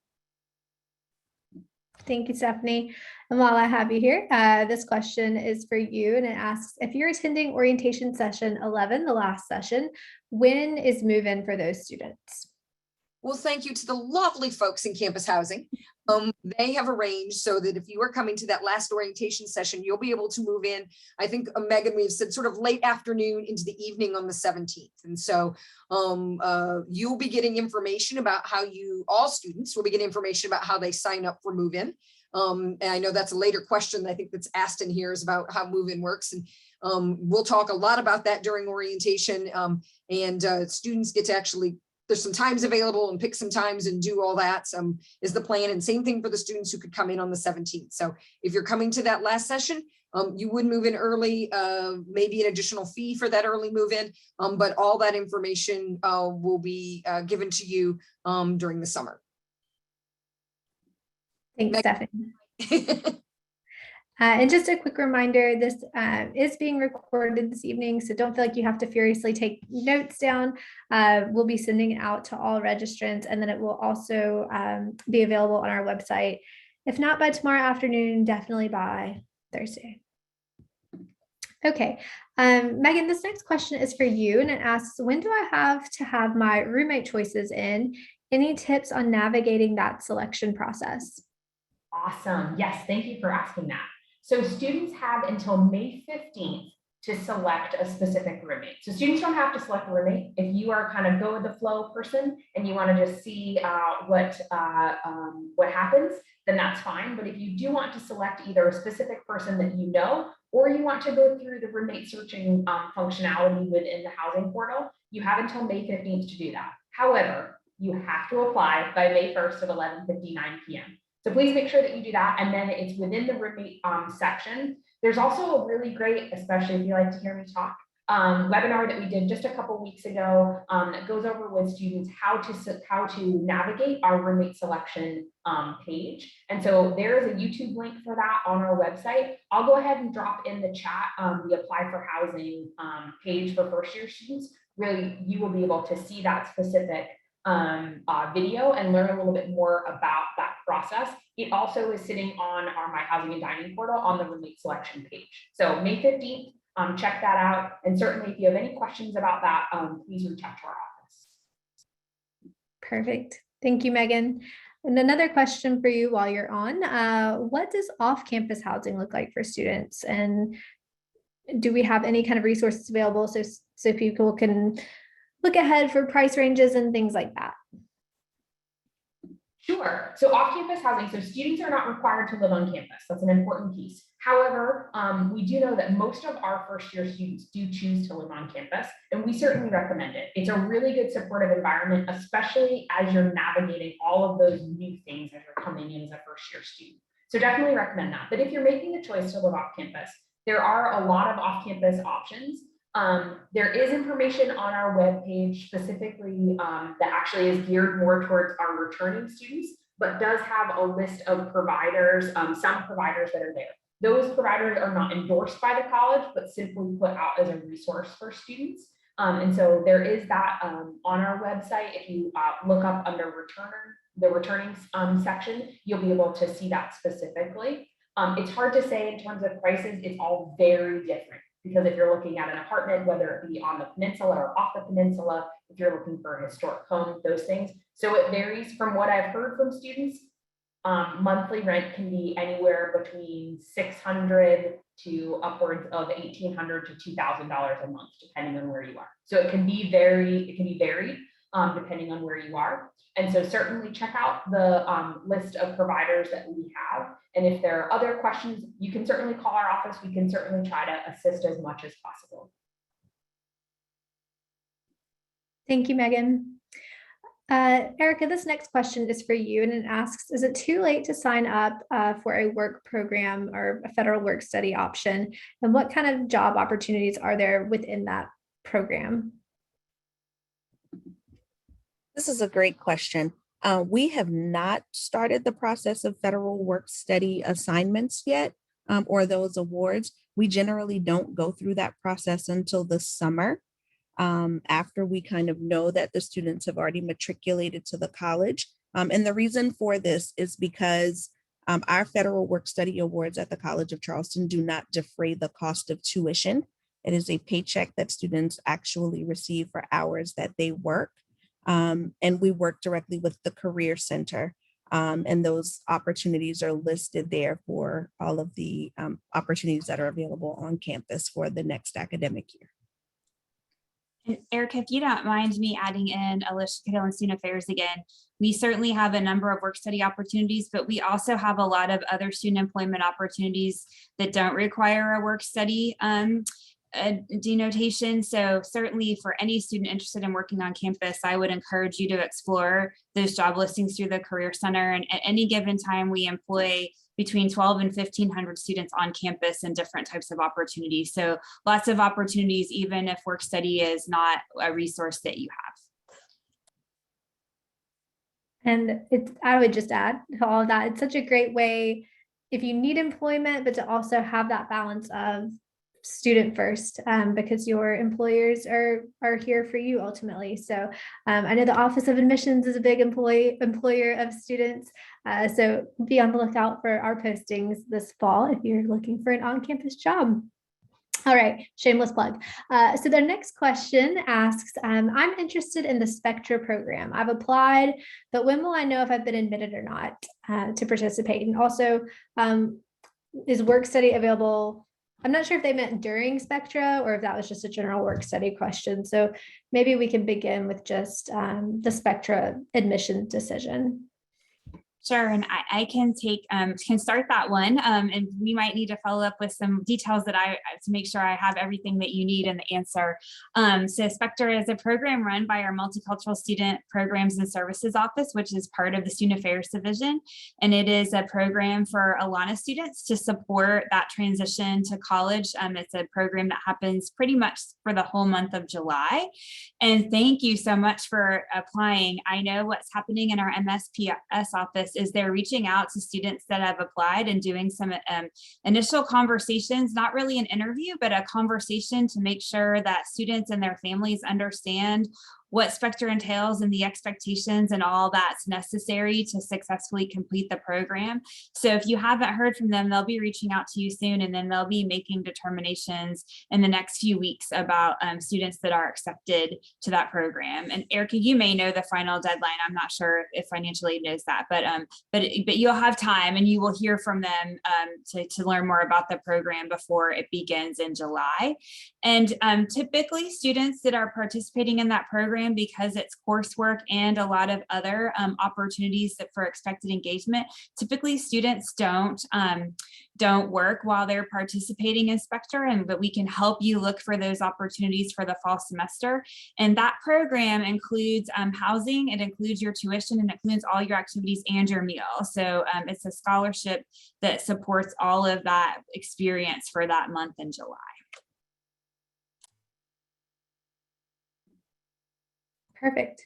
Thank you, Stephanie. And while I have you here, this question is for you, and it asks, if you're attending orientation session 11, the last session, when is move-in for those students? Well, thank you to the lovely folks in campus housing. They have arranged so that if you are coming to that last orientation session, you'll be able to move in. I think, Megan, we've said sort of late afternoon into the evening on the 17th. And so you'll be getting information about all students will be getting information about how they sign up for move-in. And I know that's a later question I think that's asked in here is about how move-in works. And we'll talk a lot about that during orientation. And students get to actually, there's some times available and pick some times and do all that is the plan. And same thing for the students who could come in on the 17th. So if you're coming to that last session, you would move in early, maybe an additional fee for that early move in, but all that information will be given to you during the summer. Thanks, Stephanie. And just a quick reminder, this is being recorded this evening, so don't feel like you have to furiously take notes down. We'll be sending it out to all registrants, and then it will also be available on our website. If not by tomorrow afternoon, definitely by Thursday. Okay, Megan, this next question is for you, and it asks, when do I have to have my roommate choices in? Any tips on navigating that selection process? Awesome. Yes, thank you for asking that. So students have until May 15th to select a specific roommate. So students don't have to select a roommate. If you are kind of go with the flow person and you want to just see what happens, then that's fine. But if you do want to select either a specific person that you know, or you want to go through the roommate searching functionality within the housing portal, you have until May 15th to do that. However, you have to apply by May 1st at 11:59 p.m. So please make sure that you do that. And then it's within the roommate section. There's also a really great, especially if you like to hear me talk, webinar that we did just a couple weeks ago that goes over with students how to navigate our roommate selection page. And so there is a YouTube link for that on our website. I'll go ahead and drop in the chat the Apply for Housing page for first year students. Really, you will be able to see that specific video and learn a little bit more about that process. It also is sitting on our My Housing and Dining portal on the roommate selection page. So May 15th, check that out. And certainly if you have any questions about that, please reach out to our office. Perfect. Thank you, Megan. And another question for you while you're on, what does off-campus housing look like for students? And do we have any kind of resources available so people can look ahead for price ranges and things like that? Sure. So off-campus housing, so students are not required to live on campus. That's an important piece. However, we do know that most of our first-year students do choose to live on campus, and we certainly recommend it. It's a really good supportive environment, especially as you're navigating all of those new things as you're coming in as a first-year student. So definitely recommend that. But if you're making the choice to live off campus, there are a lot of off-campus options. There is information on our webpage specifically that actually is geared more towards our returning students, but does have a list of providers, some providers that are there. Those providers are not endorsed by the college, but simply put out as a resource for students. And so there is that on our website. If you look up under the returning section, you'll be able to see that specifically. It's hard to say in terms of prices. It's all very different because if you're looking at an apartment, whether it be on the peninsula or off the peninsula, if you're looking for a historic home, those things. So it varies from what I've heard from students. Monthly rent can be anywhere between $600 to upwards of $1,800 to $2,000 a month, depending on where you are. So it can be varied depending on where you are. And so certainly check out the list of providers that we have. And if there are other questions, you can certainly call our office. We can certainly try to assist as much as possible. Thank you, Megan. Erica, this next question is for you, and it asks, is it too late to sign up for a work program or a federal work study option? And what kind of job opportunities are there within that program? This is a great question. We have not started the process of federal work study assignments yet, or those awards. We generally don't go through that process until the summer, after we kind of know that the students have already matriculated to the college. And the reason for this is because our federal work study awards at the College of Charleston do not defray the cost of tuition. It is a paycheck that students actually receive for hours that they work. And we work directly with the Career Center. And those opportunities are listed there for all of the opportunities that are available on campus for the next academic year. And Erica, if you don't mind me adding in Alicia Cahill and Student Affairs again, we certainly have a number of work study opportunities, but we also have a lot of other student employment opportunities that don't require a work study denotation. So certainly for any student interested in working on campus, I would encourage you to explore those job listings through the Career Center. And at any given time, we employ between 12 and 1,500 students on campus in different types of opportunities. So lots of opportunities, even if work study is not a resource that you have. And I would just add to all of that, it's such a great way if you need employment, but to also have that balance of student first, because your employers are here for you ultimately. So I know the Office of Admissions is a big employer of students. So be on the lookout for our postings this fall if you're looking for an on-campus job. All right, shameless plug. So the next question asks, I'm interested in the Spectra program. I've applied, but when will I know if I've been admitted or not to participate? And also, is work study available? I'm not sure if they meant during Spectra or if that was just a general work study question. So maybe we can begin with just the Spectra admission decision. Sure, and I can start that one, and we might need to follow up with some details that to make sure I have everything that you need in the answer. So Spectra is a program run by our Multicultural Student Programs and Services Office, which is part of the Student Affairs Division, and it is a program for Alana students to support that transition to college. It's a program that happens pretty much for the whole month of July, and thank you so much for applying. I know what's happening in our MSPS office is they're reaching out to students that have applied and doing some initial conversations, not really an interview, but a conversation to make sure that students and their families understand what Spectra entails and the expectations and all that's necessary to successfully complete the program. So if you haven't heard from them, they'll be reaching out to you soon, and then they'll be making determinations in the next few weeks about students that are accepted to that program. And Erica, you may know the final deadline. I'm not sure if financial aid knows that, but you'll have time and you will hear from them to learn more about the program before it begins in July. And typically students that are participating in that program, because it's coursework and a lot of other opportunities for expected engagement, typically students don't work while they're participating in Spectra, but we can help you look for those opportunities for the fall semester. And that program includes housing, it includes your tuition, and it includes all your activities and your meal. So it's a scholarship that supports all of that experience for that month in July. Perfect.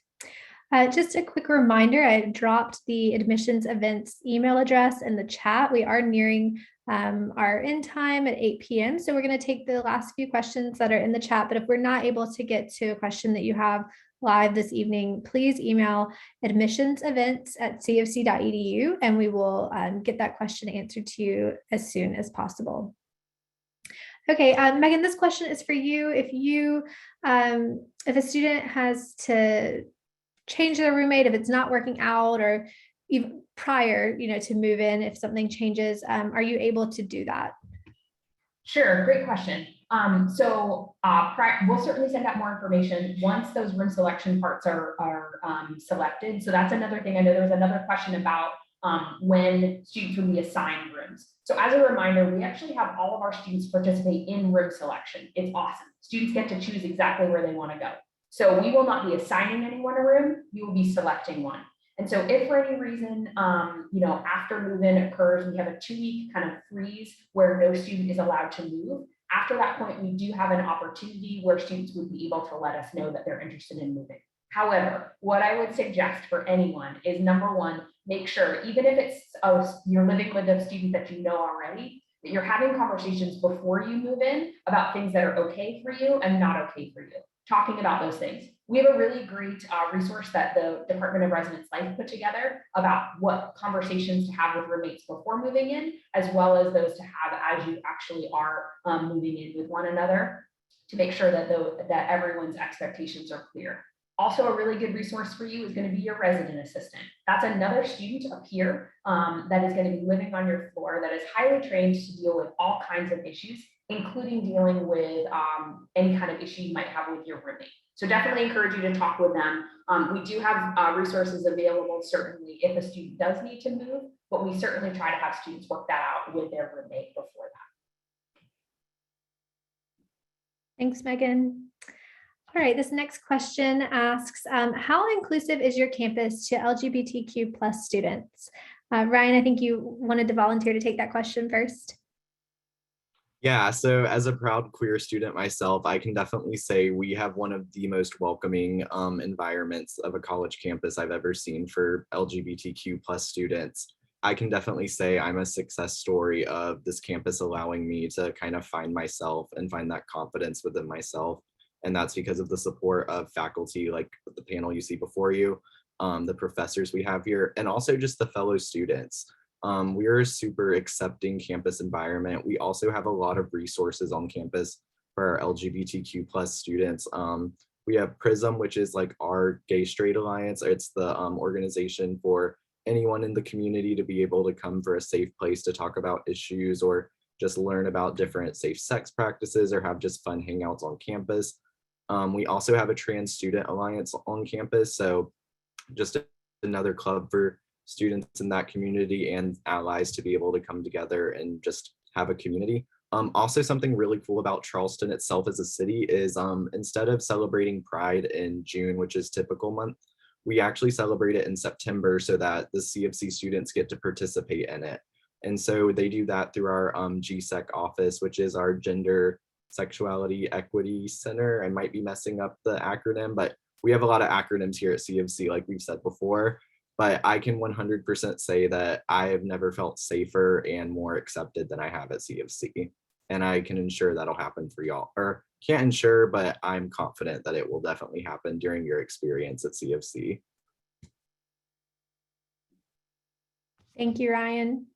Just a quick reminder, I dropped the admissions events email address in the chat. We are nearing our end time at 8 p.m. So we're going to take the last few questions that are in the chat. But if we're not able to get to a question that you have live this evening, please email admissionsevents@cofc.edu and we will get that question answered to you as soon as possible. Okay, Megan, this question is for you. If a student has to change their roommate, if it's not working out, or even prior, to move in, if something changes, are you able to do that? Sure, great question. We'll certainly send out more information once those room selection parts are selected. So that's another thing. I know there was another question about when students would be assigned rooms. So as a reminder, we actually have all of our students participate in room selection. It's awesome. Students get to choose exactly where they want to go. So we will not be assigning anyone a room, you will be selecting one. And so if for any reason, after move-in occurs, we have a 2-week kind of freeze where no student is allowed to move. After that point, we do have an opportunity where students would be able to let us know that they're interested in moving. However, what I would suggest for anyone is, number one, make sure, even if it's you're living with a student that you know already, that you're having conversations before you move in about things that are okay for you and not okay for you. Talking about those things. We have a really great resource that the Department of Residence Life put together about what conversations to have with roommates before moving in, as well as those to have as you actually are moving in with one another, to make sure that that everyone's expectations are clear. Also, a really good resource for you is going to be your resident assistant. That's another student up here that is going to be living on your floor that is highly trained to deal with all kinds of issues, including dealing with any kind of issue you might have with your roommate. So definitely encourage you to talk with them. We do have resources available, certainly, if a student does need to move, but we certainly try to have students work that out with their roommate before that. Thanks, Megan. All right, this next question asks, how inclusive is your campus to LGBTQ+ students? Ryan, I think you wanted to volunteer to take that question first. Yeah, so as a proud queer student myself, I can definitely say we have one of the most welcoming environments of a college campus I've ever seen for LGBTQ+ students. I can definitely say I'm a success story of this campus allowing me to kind of find myself and find that confidence within myself. And that's because of the support of faculty, like the panel you see before you, the professors we have here, and also just the fellow students. We are a super accepting campus environment. We also have a lot of resources on campus for our LGBTQ+ students. We have PRISM, which is like our Gay Straight Alliance. It's the organization for anyone in the community to be able to come for a safe place to talk about issues or just learn about different safe sex practices or have just fun hangouts on campus. We also have a Trans Student Alliance on campus. So just another club for students in that community and allies to be able to come together and just have a community. Also, something really cool about Charleston itself as a city is instead of celebrating Pride in June, which is typical month, we actually celebrate it in September so that the CofC students get to participate in it. And so they do that through our GSEC office, which is our Gender Sexuality Equity Center. I might be messing up the acronym, but we have a lot of acronyms here at CofC, like we've said before. But I can 100% say that I have never felt safer and more accepted than I have at CofC. And I can ensure that'll happen for y'all. Or can't ensure, but I'm confident that it will definitely happen during your experience at CofC. Thank you, Ryan.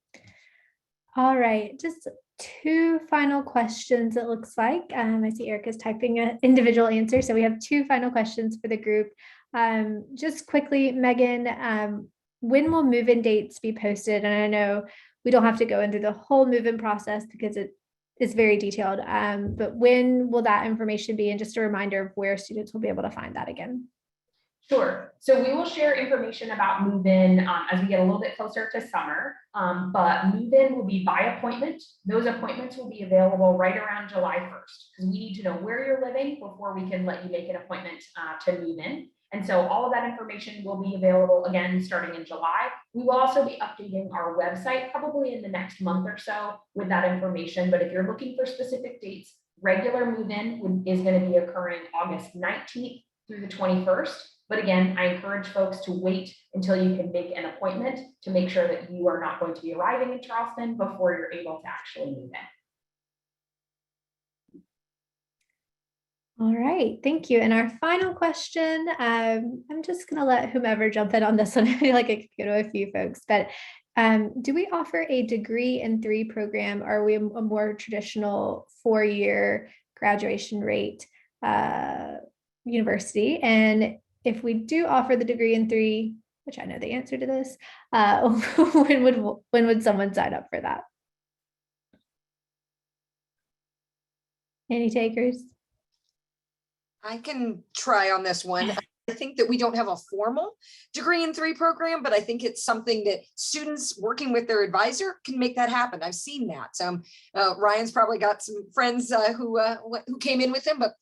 All right, just 2 final questions, it looks like. I see Erica's typing an individual answer. So we have 2 final questions for the group. Just quickly, Megan, when will move-in dates be posted? And I know we don't have to go into the whole move-in process because it is very detailed, but when will that information be? And just a reminder of where students will be able to find that again. Sure. So we will share information about move-in as we get a little bit closer to summer, but move-in will be by appointment. Those appointments will be available right around July 1st because we need to know where you're living before we can let you make an appointment to move in. And so all of that information will be available again starting in July. We will also be updating our website probably in the next month or so with that information. But if you're looking for specific dates, regular move-in is going to be occurring August 19th through the 21st. But again, I encourage folks to wait until you can make an appointment to make sure that you are not going to be arriving in Charleston before you're able to actually move in. All right, thank you. And our final question, I'm just going to let whomever jump in on this one. I feel like I could go to a few folks, but do we offer a degree in 3 program? Or are we a more traditional 4-year graduation rate university? And if we do offer the degree in 3, which I know the answer to this, when would someone sign up for that? Any takers? I can try on this one. I think that we don't have a formal degree in 3 program, but I think it's something that students working with their advisor can make that happen. I've seen that. Ryan's probably got some friends who came in with him, but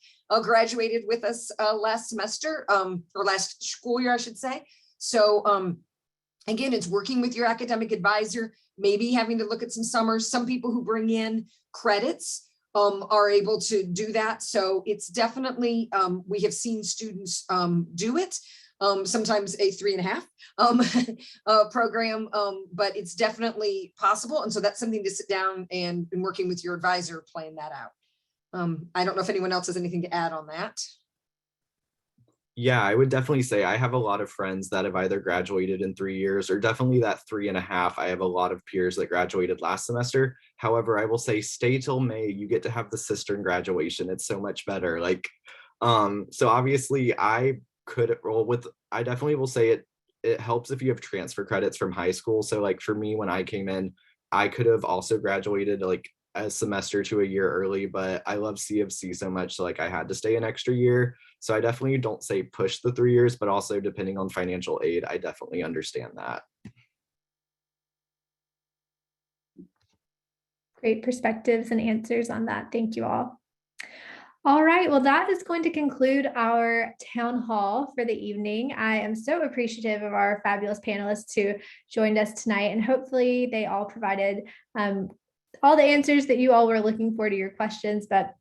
graduated with us last semester, or last school year, I should say. So again, it's working with your academic advisor, maybe having to look at some summers. Some people who bring in credits are able to do that. So it's definitely, we have seen students do it, sometimes a 3.5 program, but it's definitely possible. And so that's something to sit down and working with your advisor, plan that out. I don't know if anyone else has anything to add on that. Yeah, I would definitely say I have a lot of friends that have either graduated in 3 years or definitely that 3.5. I have a lot of peers that graduated last semester. However, I will say stay till May. You get to have the cistern graduation. It's so much better. So obviously I could roll with, I definitely will say it helps if you have transfer credits from high school. So like for me, when I came in, I could have also graduated like a semester to a year early, but I love CofC so much, so like I had to stay an extra year. So I definitely don't say push the 3 years, but also depending on financial aid, I definitely understand that. Great perspectives and answers on that. Thank you all. All right, well, that is going to conclude our town hall for the evening. I am so appreciative of our fabulous panelists who joined us tonight, and hopefully they all provided all the answers that you all were looking for to your questions. But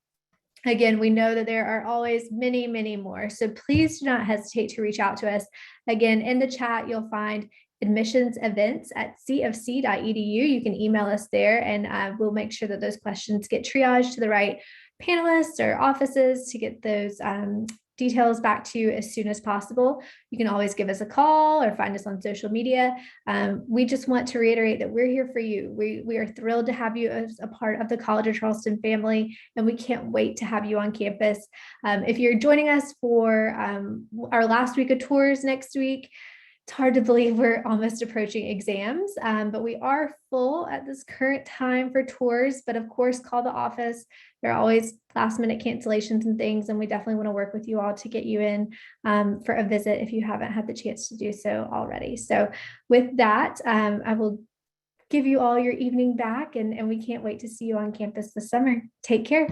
again, we know that there are always many, many more. So please do not hesitate to reach out to us. Again, in the chat, you'll find admissions events at cofc.edu. You can email us there, and we'll make sure that those questions get triaged to the right panelists or offices to get those details back to you as soon as possible. You can always give us a call or find us on social media. We just want to reiterate that we're here for you. We are thrilled to have you as a part of the College of Charleston family, and we can't wait to have you on campus. If you're joining us for our last week of tours next week, it's hard to believe we're almost approaching exams, but we are full at this current time for tours. But of course, call the office. There are always last minute cancellations and things, and we definitely want to work with you all to get you in for a visit if you haven't had the chance to do so already. So with that, I will give you all your evening back, and we can't wait to see you on campus this summer. Take care.